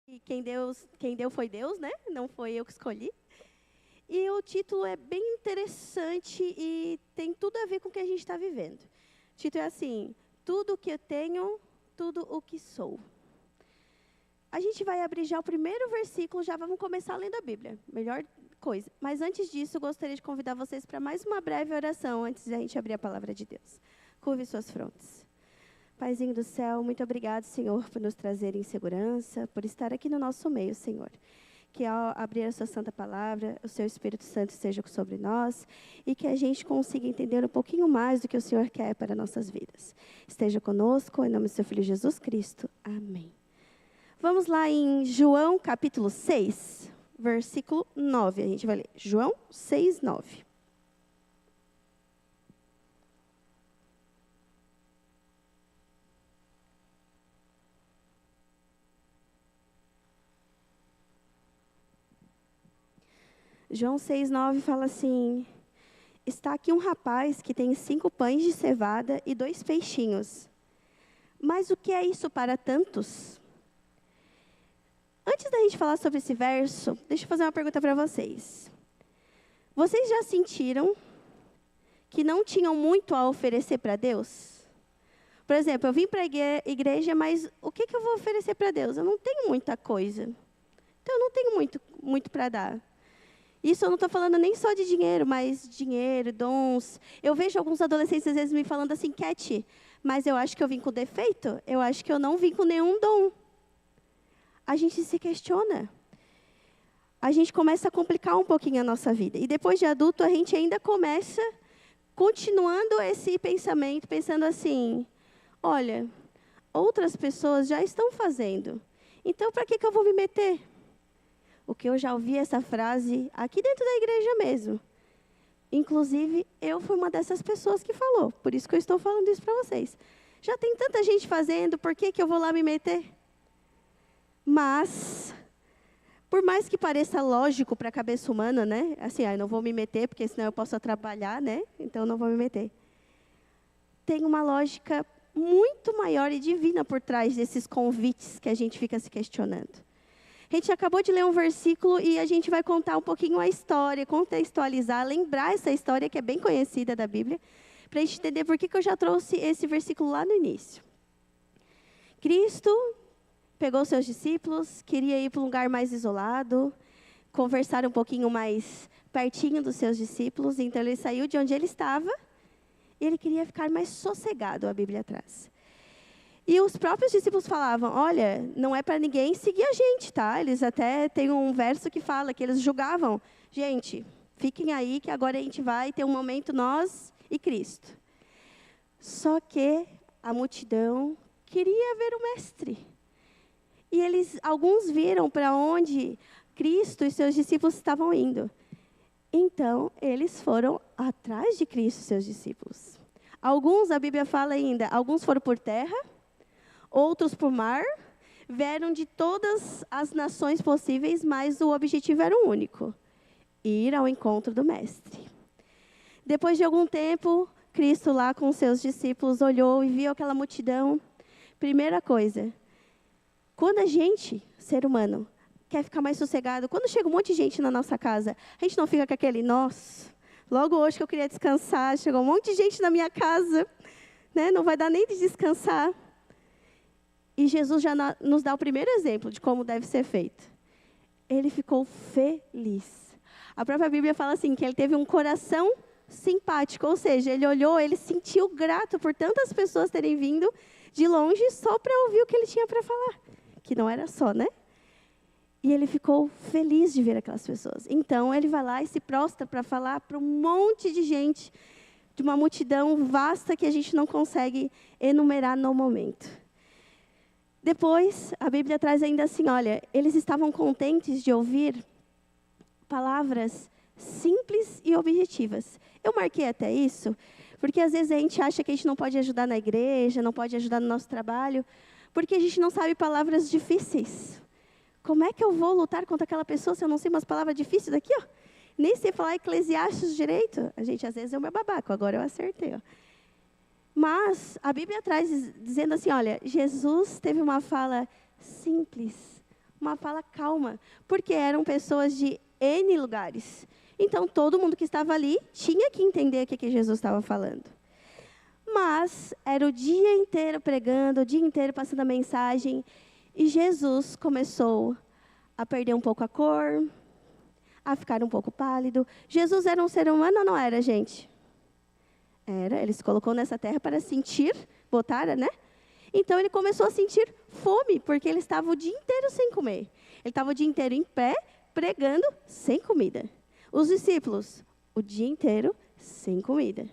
E quem deu foi Deus, né? Não foi eu que escolhi. E o título é bem interessante e tem tudo a ver com o que a gente está vivendo. O título é assim: tudo o que eu tenho, tudo o que sou. A gente vai abrir já o primeiro versículo, já vamos começar lendo a Bíblia. Melhor coisa. Mas antes disso, eu gostaria de convidar vocês para mais uma breve oração, antes da gente abrir a palavra de Deus. Curve suas frontes. Paizinho do céu, muito obrigado, Senhor, por nos trazer em segurança, por estar aqui no nosso meio, Senhor. Que ao abrir a sua santa palavra, o seu Espírito Santo esteja sobre nós e que a gente consiga entender um pouquinho mais do que o Senhor quer para nossas vidas. Esteja conosco, em nome do seu Filho Jesus Cristo. Amém. Vamos lá em João capítulo 6, versículo 9. A gente vai ler João 6, 9. João 6,9 fala assim: está aqui um rapaz que tem 5 pães de cevada e 2 peixinhos. Mas o que é isso para tantos? Antes da gente falar sobre esse verso, deixa eu fazer uma pergunta para vocês. Vocês já sentiram que não tinham muito a oferecer para Deus? Por exemplo, eu vim para a igreja, mas o que eu vou oferecer para Deus? Eu não tenho muita coisa. Então, eu não tenho muito para dar. Isso eu não estou falando nem só de dinheiro, mas dinheiro, dons. Eu vejo alguns adolescentes às vezes me falando assim: Cat, mas eu acho que eu vim com defeito. Eu acho que eu não vim com nenhum dom. A gente se questiona. A gente começa a complicar um pouquinho a nossa vida. E depois de adulto, a gente ainda começa, continuando esse pensamento, pensando assim: olha, outras pessoas já estão fazendo. Então, para que eu vou me meter? O que eu já ouvi essa frase aqui dentro da igreja mesmo. Inclusive, eu fui uma dessas pessoas que falou. Por isso que eu estou falando isso para vocês. Já tem tanta gente fazendo, por que eu vou lá me meter? Mas, por mais que pareça lógico para a cabeça humana, né? Assim, eu não vou me meter, porque senão eu posso atrapalhar, né? Então, eu não vou me meter. Tem uma lógica muito maior e divina por trás desses convites que a gente fica se questionando. A gente acabou de ler um versículo e a gente vai contar um pouquinho a história, contextualizar, lembrar essa história que é bem conhecida da Bíblia, para a gente entender por que eu já trouxe esse versículo lá no início. Cristo pegou seus discípulos, queria ir para um lugar mais isolado, conversar um pouquinho mais pertinho dos seus discípulos, então ele saiu de onde ele estava e ele queria ficar mais sossegado, a Bíblia traz. E os próprios discípulos falavam: olha, não é para ninguém seguir a gente, tá? Eles até tem um verso que fala que eles julgavam: gente, fiquem aí que agora a gente vai ter um momento nós e Cristo. Só que a multidão queria ver o mestre. E alguns viram para onde Cristo e seus discípulos estavam indo. Então, eles foram atrás de Cristo e seus discípulos. Alguns, a Bíblia fala ainda, alguns foram por terra, outros por mar, vieram de todas as nações possíveis, mas o objetivo era um único: ir ao encontro do mestre. Depois de algum tempo, Cristo lá com seus discípulos olhou e viu aquela multidão. Primeira coisa, quando a gente, ser humano, quer ficar mais sossegado, quando chega um monte de gente na nossa casa, a gente não fica com aquele: nossa, logo hoje que eu queria descansar, chegou um monte de gente na minha casa, né? Não vai dar nem de descansar. E Jesus já nos dá o primeiro exemplo de como deve ser feito. Ele ficou feliz. A própria Bíblia fala assim, que ele teve um coração simpático, ou seja, ele olhou, ele sentiu grato por tantas pessoas terem vindo de longe só para ouvir o que ele tinha para falar. Que não era só, né? E ele ficou feliz de ver aquelas pessoas. Então, ele vai lá e se prostra para falar para um monte de gente, de uma multidão vasta que a gente não consegue enumerar no momento. Depois, a Bíblia traz ainda assim, olha, eles estavam contentes de ouvir palavras simples e objetivas. Eu marquei até isso, porque às vezes a gente acha que a gente não pode ajudar na igreja, não pode ajudar no nosso trabalho, porque a gente não sabe palavras difíceis. Como é que eu vou lutar contra aquela pessoa se eu não sei umas palavras difíceis daqui, ó? Nem sei falar Eclesiastes direito. A gente às vezes é um babaco, agora eu acertei, ó. Mas a Bíblia traz dizendo assim, olha, Jesus teve uma fala simples, uma fala calma, porque eram pessoas de N lugares. Então, todo mundo que estava ali tinha que entender o que Jesus estava falando. Mas era o dia inteiro pregando, o dia inteiro passando a mensagem, e Jesus começou a perder um pouco a cor, a ficar um pouco pálido. Jesus era um ser humano ou não era, gente? Era, ele se colocou nessa terra para sentir, botar, né? Então, ele começou a sentir fome, porque ele estava o dia inteiro sem comer. Ele estava o dia inteiro em pé, pregando, sem comida. Os discípulos, o dia inteiro, sem comida.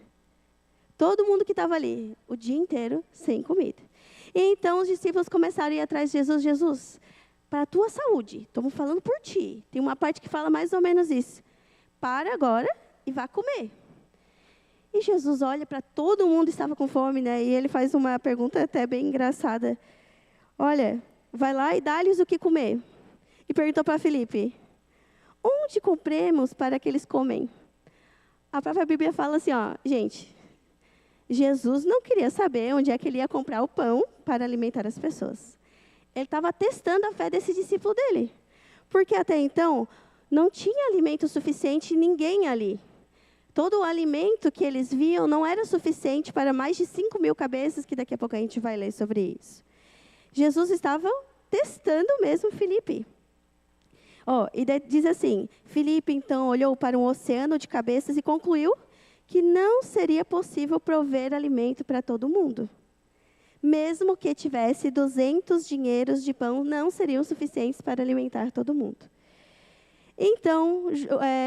Todo mundo que estava ali, o dia inteiro, sem comida. E então, os discípulos começaram a ir atrás de Jesus. Jesus, para a tua saúde, estamos falando por ti. Tem uma parte que fala mais ou menos isso. Para agora e vá comer. E Jesus olha para todo mundo que estava com fome, né? E ele faz uma pergunta até bem engraçada. Olha, vai lá e dá-lhes o que comer. E perguntou para Filipe, onde compremos para que eles comem? A própria Bíblia fala assim, ó, gente, Jesus não queria saber onde é que ele ia comprar o pão para alimentar as pessoas. Ele estava testando a fé desse discípulo dele. Porque até então, não tinha alimento suficiente ninguém ali. Todo o alimento que eles viam não era suficiente para mais de 5.000 cabeças, que daqui a pouco a gente vai ler sobre isso. Jesus estava testando mesmo Filipe. E diz assim, Filipe então olhou para um oceano de cabeças e concluiu que não seria possível prover alimento para todo mundo. Mesmo que tivesse 200 dinheiros de pão, não seriam suficientes para alimentar todo mundo. Então,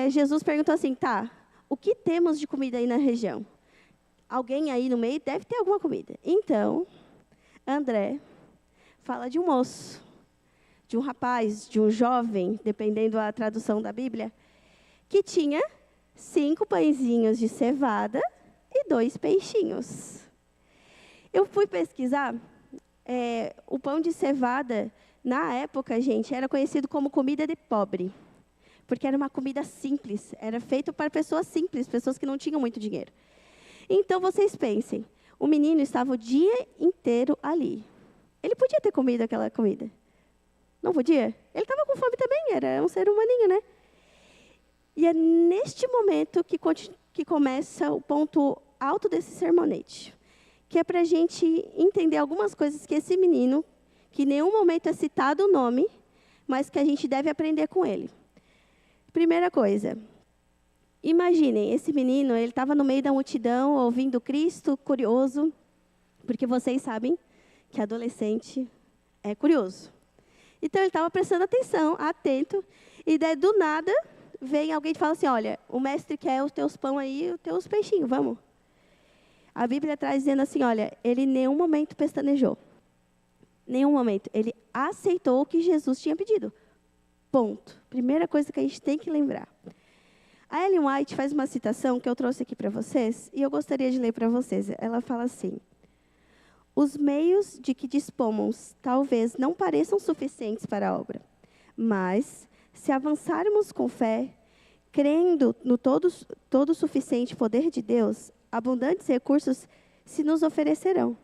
Jesus perguntou assim, tá, o que temos de comida aí na região? Alguém aí no meio deve ter alguma comida. Então, André fala de um moço, de um rapaz, de um jovem, dependendo da tradução da Bíblia, que tinha 5 pãezinhos de cevada e 2 peixinhos. Eu fui pesquisar, o pão de cevada, na época, gente, era conhecido como comida de pobre. Porque era uma comida simples, era feito para pessoas simples, pessoas que não tinham muito dinheiro. Então, vocês pensem, o menino estava o dia inteiro ali. Ele podia ter comido aquela comida? Não podia? Ele estava com fome também, era um ser humaninho, né? E é neste momento que começa o ponto alto desse sermonete, que é para a gente entender algumas coisas que esse menino, que em nenhum momento é citado o nome, mas que a gente deve aprender com ele. Primeira coisa, imaginem, esse menino, ele estava no meio da multidão, ouvindo Cristo, curioso, porque vocês sabem que adolescente é curioso. Então, ele estava prestando atenção, atento, e daí, do nada, vem alguém e fala assim, olha, o mestre quer os teus pão aí, os teus peixinhos, vamos. A Bíblia traz dizendo assim, olha, ele em nenhum momento pestanejou. Nenhum momento. Ele aceitou o que Jesus tinha pedido. Ponto. Primeira coisa que a gente tem que lembrar. A Ellen White faz uma citação que eu trouxe aqui para vocês, e eu gostaria de ler para vocês. Ela fala assim, os meios de que dispomos talvez não pareçam suficientes para a obra, mas, se avançarmos com fé, crendo no todo suficiente poder de Deus, abundantes recursos se nos oferecerão.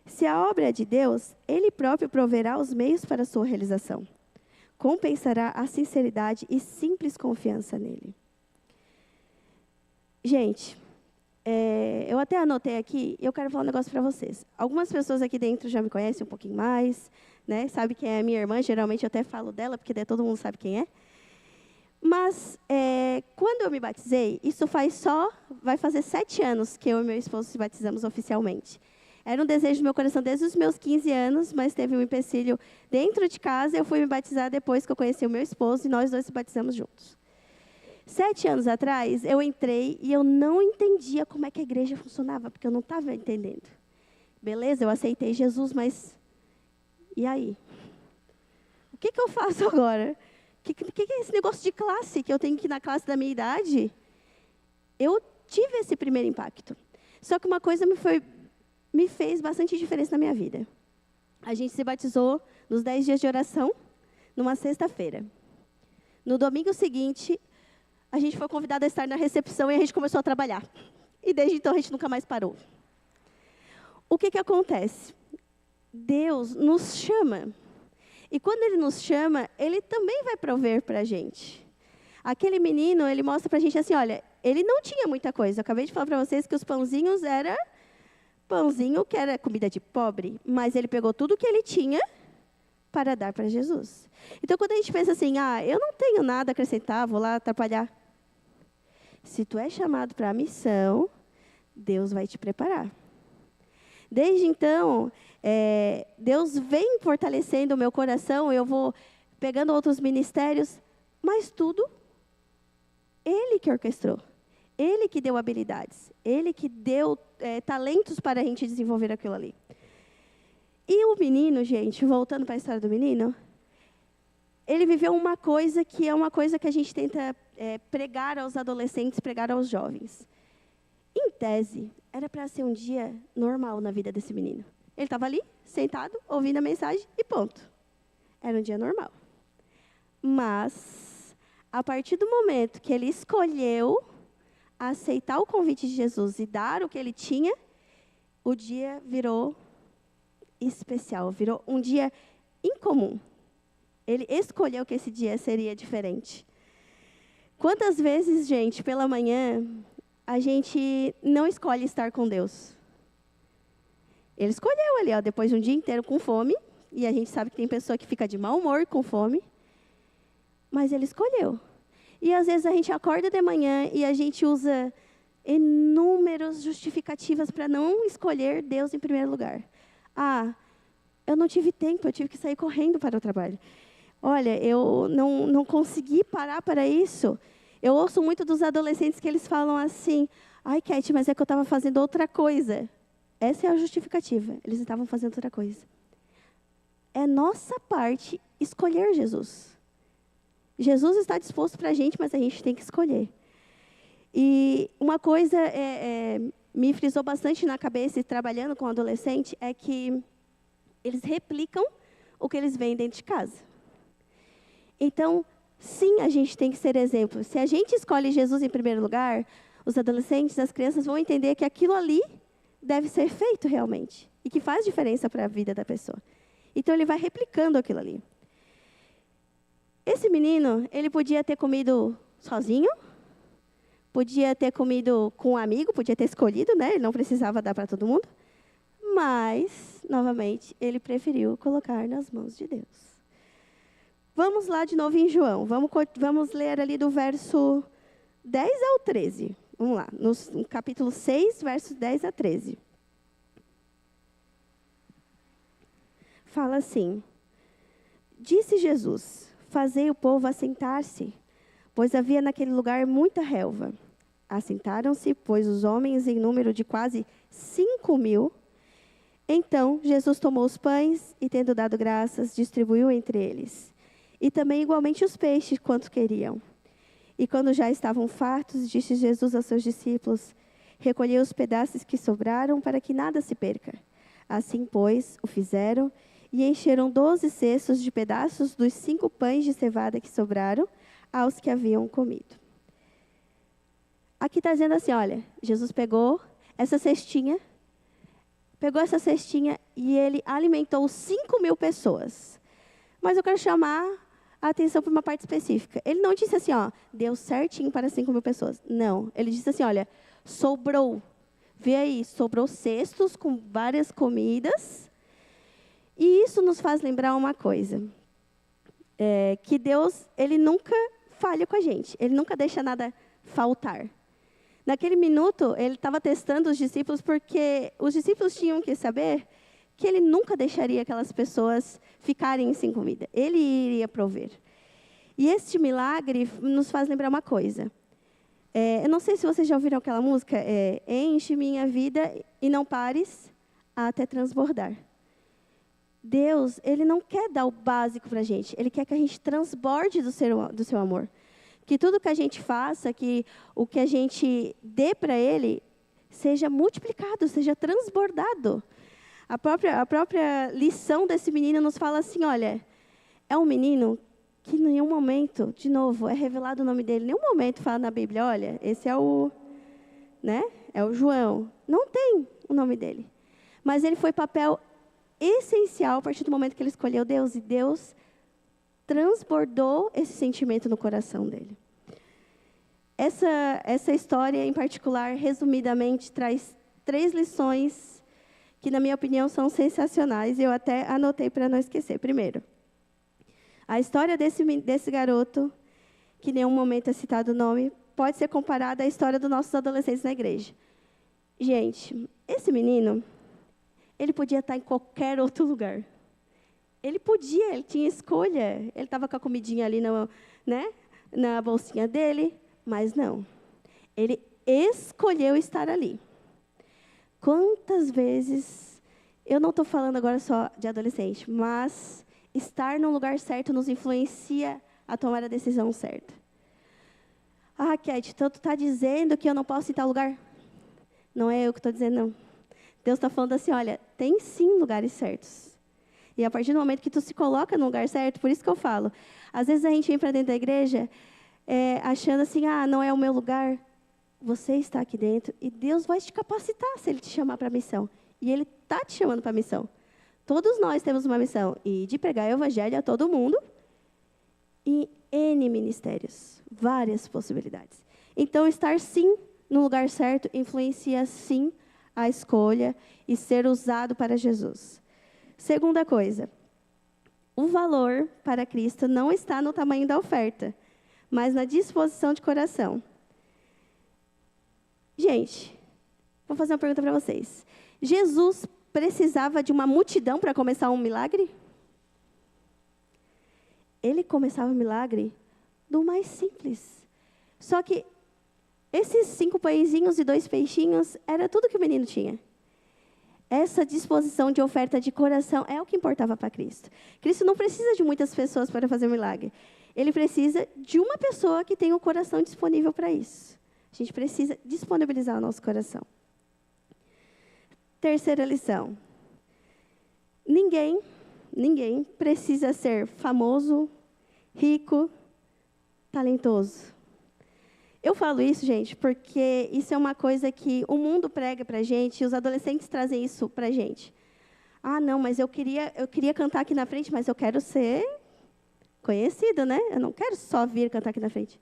Se a obra é de Deus, Ele próprio proverá os meios para a sua realização. Compensará a sinceridade e simples confiança nele. Gente, eu até anotei aqui, e eu quero falar um negócio para vocês. Algumas pessoas aqui dentro já me conhecem um pouquinho mais, né? Sabe quem é a minha irmã, geralmente eu até falo dela, porque daí todo mundo sabe quem é. Mas, quando eu me batizei, isso vai fazer 7 anos que eu e meu esposo se batizamos oficialmente. Era um desejo do meu coração desde os meus 15 anos, mas teve um empecilho dentro de casa. Eu fui me batizar depois que eu conheci o meu esposo e nós 2 se batizamos juntos. 7 anos atrás, eu entrei e eu não entendia como é que a igreja funcionava, porque eu não estava entendendo. Beleza, eu aceitei Jesus, mas e aí? O que eu faço agora? O que é esse negócio de classe, que eu tenho que ir na classe da minha idade? Eu tive esse primeiro impacto. Só que uma coisa me fez bastante diferença na minha vida. A gente se batizou nos 10 dias de oração, numa sexta-feira. No domingo seguinte, a gente foi convidada a estar na recepção e a gente começou a trabalhar. E desde então a gente nunca mais parou. O que acontece? Deus nos chama. E quando Ele nos chama, Ele também vai prover para a gente. Aquele menino, ele mostra para a gente assim, olha, ele não tinha muita coisa. Eu acabei de falar para vocês que os pãozinhos era pãozinho que era comida de pobre, mas ele pegou tudo que ele tinha para dar para Jesus. Então, quando a gente pensa assim, eu não tenho nada a acrescentar, vou lá atrapalhar. Se tu é chamado para a missão, Deus vai te preparar. Desde então, Deus vem fortalecendo o meu coração, eu vou pegando outros ministérios, mas tudo Ele que orquestrou. Ele que deu habilidades. Ele que deu talentos para a gente desenvolver aquilo ali. E o menino, gente, voltando para a história do menino, ele viveu uma coisa que é uma coisa que a gente tenta pregar aos adolescentes, pregar aos jovens. Em tese, era para ser um dia normal na vida desse menino. Ele estava ali, sentado, ouvindo a mensagem e ponto. Era um dia normal. Mas, a partir do momento que ele escolheu aceitar o convite de Jesus e dar o que ele tinha, o dia virou especial, virou um dia incomum. Ele escolheu que esse dia seria diferente. Quantas vezes, gente, pela manhã, a gente não escolhe estar com Deus? Ele escolheu ali, depois de um dia inteiro com fome, e a gente sabe que tem pessoa que fica de mau humor com fome, mas ele escolheu. E às vezes a gente acorda de manhã e a gente usa inúmeras justificativas para não escolher Deus em primeiro lugar. Eu não tive tempo, eu tive que sair correndo para o trabalho. Olha, eu não consegui parar para isso. Eu ouço muito dos adolescentes que eles falam assim, Cat, mas é que eu estava fazendo outra coisa. Essa é a justificativa, eles estavam fazendo outra coisa. É nossa parte escolher Jesus. Jesus está disposto para a gente, mas a gente tem que escolher. E uma coisa me frisou bastante na cabeça, trabalhando com adolescente, é que eles replicam o que eles veem dentro de casa. Então, sim, a gente tem que ser exemplo. Se a gente escolhe Jesus em primeiro lugar, os adolescentes, as crianças vão entender que aquilo ali deve ser feito realmente. E que faz diferença para a vida da pessoa. Então, ele vai replicando aquilo ali. Esse menino, ele podia ter comido sozinho, podia ter comido com um amigo, podia ter escolhido, né? Ele não precisava dar para todo mundo. Mas, novamente, ele preferiu colocar nas mãos de Deus. Vamos lá de novo em João. Vamos ler ali do verso 10 ao 13. Vamos lá, no capítulo 6, versos 10 a 13. Fala assim: Disse Jesus, fazei o povo assentar-se, pois havia naquele lugar muita relva. Assentaram-se, pois os homens em número de quase 5.000. Então, Jesus tomou os pães e, tendo dado graças, distribuiu entre eles. E também igualmente os peixes, quanto queriam. E quando já estavam fartos, disse Jesus aos seus discípulos, recolhei os pedaços que sobraram para que nada se perca. Assim, pois, o fizeram e encheram 12 cestos de pedaços dos 5 pães de cevada que sobraram aos que haviam comido. Aqui está dizendo assim, olha, Jesus pegou essa cestinha e ele alimentou 5.000 pessoas. Mas eu quero chamar a atenção para uma parte específica. Ele não disse assim, deu certinho para 5.000 pessoas. Não, ele disse assim, olha, sobrou. Vê aí, sobrou cestos com várias comidas. E isso nos faz lembrar uma coisa. Que Deus, Ele nunca falha com a gente. Ele nunca deixa nada faltar. Naquele minuto, Ele estava testando os discípulos, porque os discípulos tinham que saber que Ele nunca deixaria aquelas pessoas ficarem sem comida. Ele iria prover. E este milagre nos faz lembrar uma coisa. Eu não sei se vocês já ouviram aquela música, enche minha vida e não pares até transbordar. Deus, Ele não quer dar o básico para a gente. Ele quer que a gente transborde do seu amor. Que tudo que a gente faça, que o que a gente dê para Ele, seja multiplicado, seja transbordado. A própria lição desse menino nos fala assim, olha, é um menino que em nenhum momento, de novo, é revelado o nome dele. Em nenhum momento fala na Bíblia, olha, esse é o João. Não tem o nome dele. Mas ele foi papel essencial a partir do momento que ele escolheu Deus. E Deus transbordou esse sentimento no coração dele. Essa história, em particular, resumidamente, traz 3 lições que, na minha opinião, são sensacionais. Eu até anotei para não esquecer. Primeiro, a história desse garoto, que em nenhum momento é citado o nome, pode ser comparada à história dos nossos adolescentes na igreja. Gente, esse menino, ele podia estar em qualquer outro lugar. Ele tinha escolha. Ele estava com a comidinha ali na bolsinha dele, mas não. Ele escolheu estar ali. Quantas vezes, eu não estou falando agora só de adolescente, mas estar no lugar certo nos influencia a tomar a decisão certa. Ah, Cat, então tu está dizendo que eu não posso ir em tal lugar? Não é eu que estou dizendo, não. Deus está falando assim, olha, tem sim lugares certos. E a partir do momento que tu se coloca no lugar certo, por isso que eu falo, às vezes a gente vem para dentro da igreja achando assim, não é o meu lugar. Você está aqui dentro e Deus vai te capacitar se Ele te chamar para a missão. E Ele está te chamando para a missão. Todos nós temos uma missão, e de pregar o evangelho a todo mundo, e N ministérios, várias possibilidades. Então, estar sim no lugar certo influencia sim a escolha e ser usado para Jesus. Segunda coisa, o valor para Cristo não está no tamanho da oferta, mas na disposição de coração. Gente, vou fazer uma pergunta para vocês. Jesus precisava de uma multidão para começar um milagre? Ele começava o milagre do mais simples. Só que esses 5 pãezinhos e 2 peixinhos era tudo que o menino tinha. Essa disposição de oferta de coração é o que importava para Cristo. Cristo não precisa de muitas pessoas para fazer um milagre. Ele precisa de uma pessoa que tenha o coração disponível para isso. A gente precisa disponibilizar o nosso coração. Terceira lição. Ninguém precisa ser famoso, rico, talentoso. Eu falo isso, gente, porque isso é uma coisa que o mundo prega para a gente, e os adolescentes trazem isso para a gente. Não, mas eu queria cantar aqui na frente, mas eu quero ser conhecido, né? Eu não quero só vir cantar aqui na frente.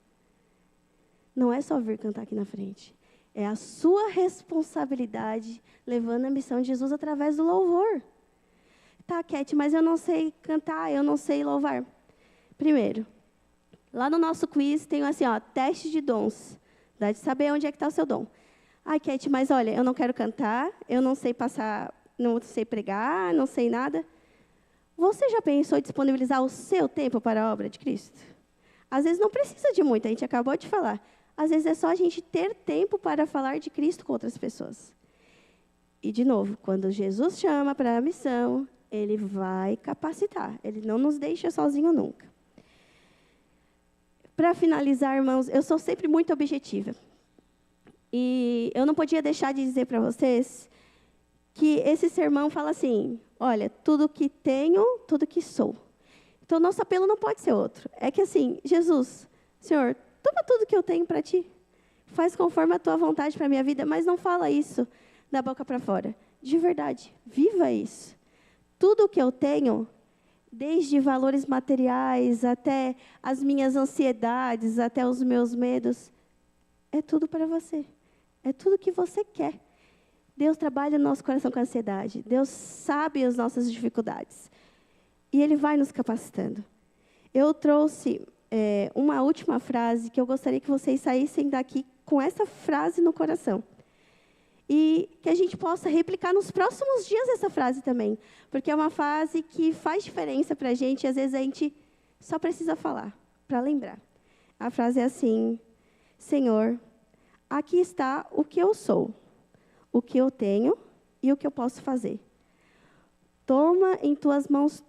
Não é só vir cantar aqui na frente. É a sua responsabilidade levando a missão de Jesus através do louvor. Tá, Cat, mas eu não sei cantar, eu não sei louvar. Primeiro, lá no nosso quiz tem assim, teste de dons. Dá de saber onde é que está o seu dom. Cat, mas olha, eu não quero cantar, eu não sei passar, não sei pregar, não sei nada. Você já pensou em disponibilizar o seu tempo para a obra de Cristo? Às vezes não precisa de muito, a gente acabou de falar. Às vezes é só a gente ter tempo para falar de Cristo com outras pessoas. E, de novo, quando Jesus chama para a missão, Ele vai capacitar. Ele não nos deixa sozinho nunca. Para finalizar, irmãos, eu sou sempre muito objetiva. E eu não podia deixar de dizer para vocês que esse sermão fala assim, olha, tudo que tenho, tudo que sou. Então, nosso apelo não pode ser outro. É que assim, Jesus, Senhor, toma tudo que eu tenho para Ti. Faz conforme a Tua vontade para a minha vida, mas não fala isso da boca para fora. De verdade, viva isso. Tudo o que eu tenho, desde valores materiais até as minhas ansiedades, até os meus medos, é tudo para você. É tudo que você quer. Deus trabalha no nosso coração com ansiedade. Deus sabe as nossas dificuldades. E Ele vai nos capacitando. Eu trouxe uma última frase que eu gostaria que vocês saíssem daqui com essa frase no coração. E que a gente possa replicar nos próximos dias essa frase também. Porque é uma frase que faz diferença para a gente e às vezes a gente só precisa falar, para lembrar. A frase é assim, Senhor, aqui está o que eu sou, o que eu tenho e o que eu posso fazer. Toma em Tuas mãos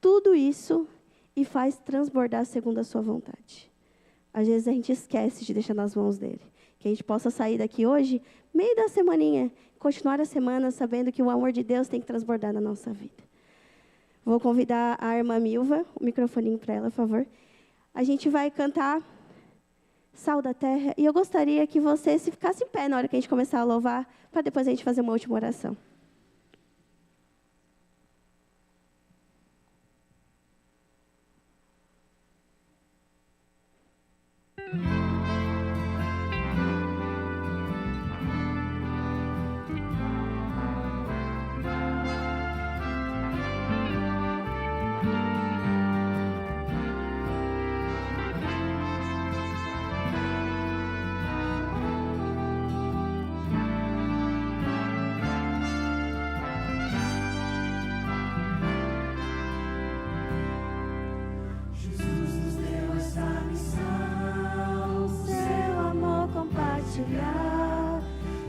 tudo isso e faz transbordar segundo a Sua vontade. Às vezes a gente esquece de deixar nas mãos dEle. Que a gente possa sair daqui hoje, meio da semaninha, continuar a semana sabendo que o amor de Deus tem que transbordar na nossa vida. Vou convidar a irmã Milva, o microfoninho para ela, por favor. A gente vai cantar Sal da Terra, e eu gostaria que você se ficasse em pé na hora que a gente começar a louvar, para depois a gente fazer uma última oração.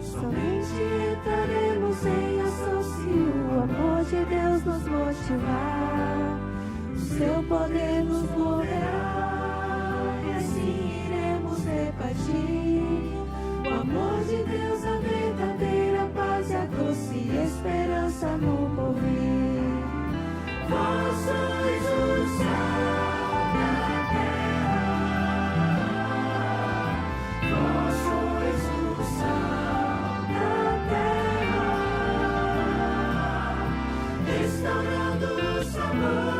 Somente entraremos em ação se o amor de Deus nos motivar. O seu poder nos moverá e assim iremos repartir. O amor de Deus, a verdadeira paz e a doce esperança no porvir. Vós sois o sal da terra. Vós sois o sal da terra, restaurando o sabor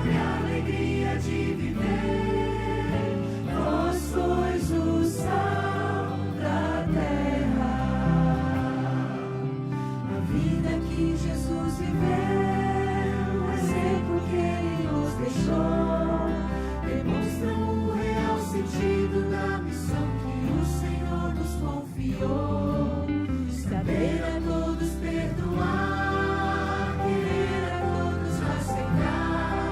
e a alegria de viver. Vós sois o sal da terra. A vida que Jesus viveu, o exemplo que Ele nos deixou, demonstram o real sentido da missão que o Senhor nos confiou. Saber a todos perdoar, querer a todos aceitar,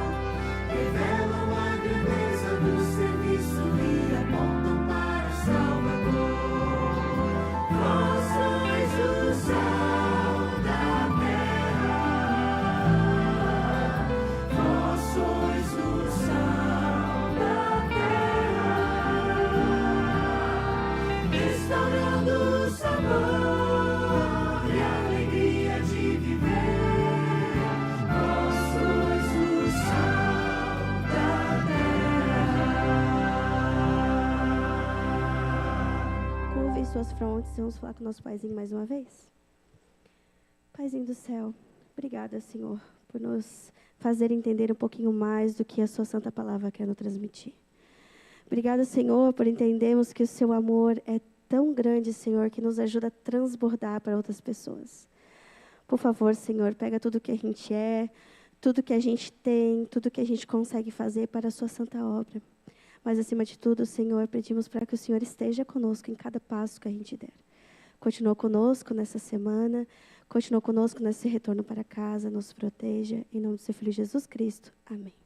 revelam a grandeza do serviço e apontam para o Salvador. Vós sois o sal da terra. Vós sois o sal da terra, restaurando o sabor e a alegria de viver. Vós sois o sal da terra. Curvem suas frontes, vamos falar com o nosso Paizinho mais uma vez. Paizinho do céu, obrigada, Senhor, por nos fazer entender um pouquinho mais do que a sua santa palavra quer nos transmitir. Obrigada, Senhor, por entendermos que o seu amor é tão grande, Senhor, que nos ajuda a transbordar para outras pessoas. Por favor, Senhor, pega tudo que a gente é, tudo que a gente tem, tudo que a gente consegue fazer para a sua santa obra. Mas, acima de tudo, Senhor, pedimos para que o Senhor esteja conosco em cada passo que a gente der. Continua conosco nessa semana, continua conosco nesse retorno para casa, nos proteja. Em nome do seu Filho Jesus Cristo. Amém.